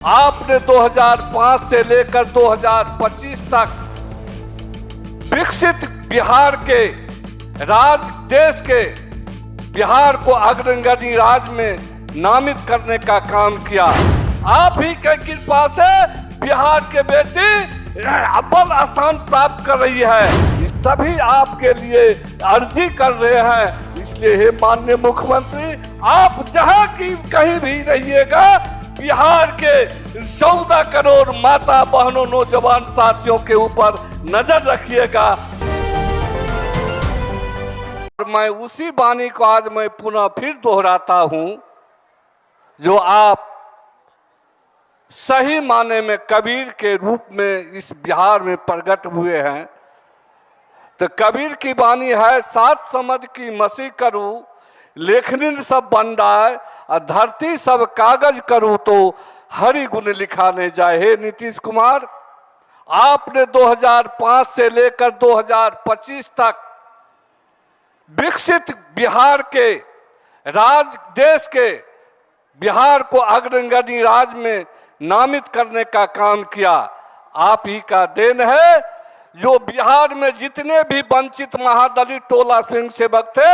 आपने 2005 से लेकर 2025 तक विकसित बिहार के देश के बिहार को अग्रगण्य राज्य में नामित करने का काम किया। आप ही के कृपा से बिहार के बेटी अव्वल स्थान प्राप्त कर रही है। सभी आपके लिए अर्जी कर रहे हैं। इसलिए हे माननीय मुख्यमंत्री, आप जहां की कहीं भी रहिएगा, बिहार के 14 करोड़ माता बहनों नौजवान साथियों के ऊपर नजर रखिएगा। मैं उसी वाणी को आज मैं पुनः फिर दोहराता हूं, जो आप सही माने में कबीर के रूप में इस बिहार में प्रकट हुए हैं। तो कबीर की वाणी है, सात समझ की मसी करूं, लेखनी सब बंडाए, धरती सब कागज करूं तो हरि गुण लिखाने जाए। हे नीतीश कुमार, आपने 2005 से लेकर 2025 तक विकसित बिहार के देश के बिहार को अग्रगण्य राज्य में नामित करने का काम किया। आप ही का देन है, जो बिहार में जितने भी वंचित महादलित टोला स्वयं सेवक थे,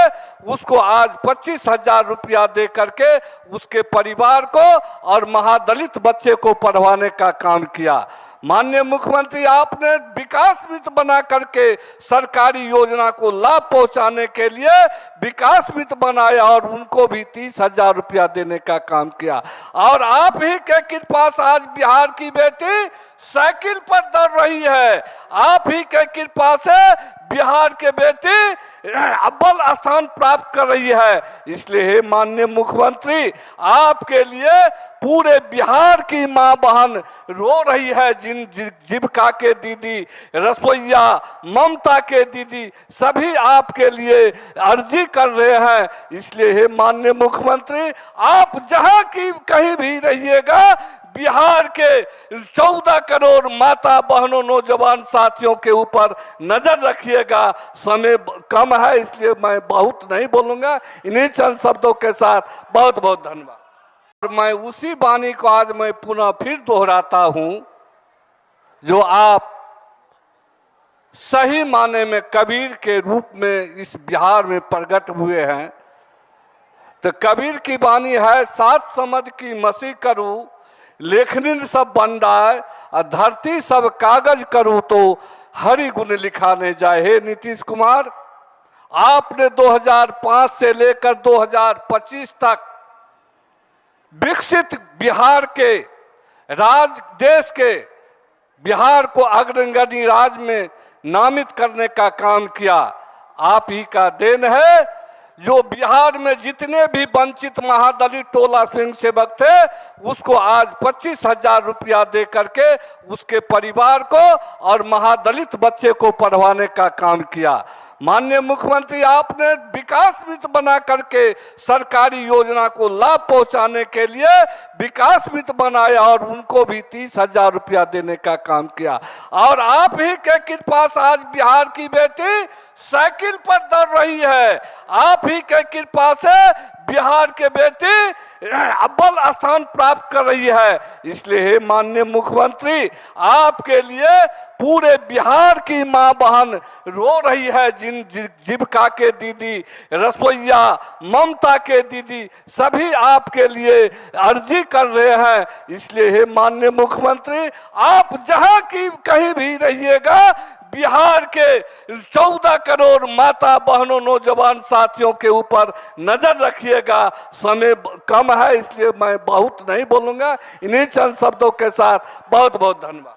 उसको आज 25,000 रुपया दे करके उसके परिवार को और महादलित बच्चे को पढ़वाने का काम किया। माननीय मुख्यमंत्री, आपने विकास मित्र बना करके सरकारी योजना को लाभ पहुंचाने के लिए विकास मित्र बनाया और उनको भी 30,000 रुपया देने का काम किया। और आप ही के कृपा से आज बिहार की बेटी साइकिल पर दौड़ रही है। आप ही के कृपा से बिहार के बेटी अव्वल स्थान प्राप्त कर रही है। इसलिए हे माननीय मुख्यमंत्री, आपके लिए पूरे बिहार की मां बहन रो रही है। जीविका के दीदी, रसोईया, ममता के दीदी, सभी आपके लिए अर्जी कर रहे हैं। इसलिए हे माननीय मुख्यमंत्री, आप जहां की कहीं भी रहिएगा, बिहार के 14 करोड़ माता बहनों नौजवान साथियों के ऊपर नजर रखिएगा। समय कम है, इसलिए मैं बहुत नहीं बोलूंगा। इन्हीं चंद शब्दों के साथ बहुत बहुत धन्यवाद। मैं उसी वाणी को आज मैं पुनः फिर दोहराता हूं, जो आप सही माने में कबीर के रूप में इस बिहार में प्रकट हुए हैं। तो कबीर की वाणी है, सात समझ की मसी करूं, लेखनी सब बंडाए, धरती सब कागज करूं तो हरि गुण लिखाने जाए। हे नीतीश कुमार, आपने 2005 से लेकर 2025 तक विकसित बिहार के देश के बिहार को अग्रगण्य राज्य में नामित करने का काम किया। आप ही का देन है, जो बिहार में जितने भी वंचित महादलित टोला स्वयं सेवक थे, उसको आज 25,000 रुपया दे करके उसके परिवार को और महादलित बच्चे को पढ़वाने का काम किया। माननीय मुख्यमंत्री, आपने विकास मित्र बना करके सरकारी योजना को लाभ पहुंचाने के लिए विकास मित्र बनाया और उनको भी 30,000 रुपया देने का काम किया। और आप ही के कृपा से आज बिहार की बेटी साइकिल पर दौड़ रही है। आप ही के कृपा से बिहार के बेटी अव्वल स्थान प्राप्त कर रही है। इसलिए हे माननीय मुख्यमंत्री, आपके लिए पूरे बिहार की मां बहन रो रही है। जीविका के दीदी, रसोईया, ममता के दीदी, सभी आपके लिए अर्जी कर रहे हैं। इसलिए हे माननीय मुख्यमंत्री, आप जहां की कहीं भी रहिएगा, बिहार के 14 करोड़ माता बहनों नौजवान साथियों के ऊपर नजर रखिएगा। समय कम है, इसलिए मैं बहुत नहीं बोलूंगा। इन्हीं चंद शब्दों के साथ बहुत बहुत धन्यवाद।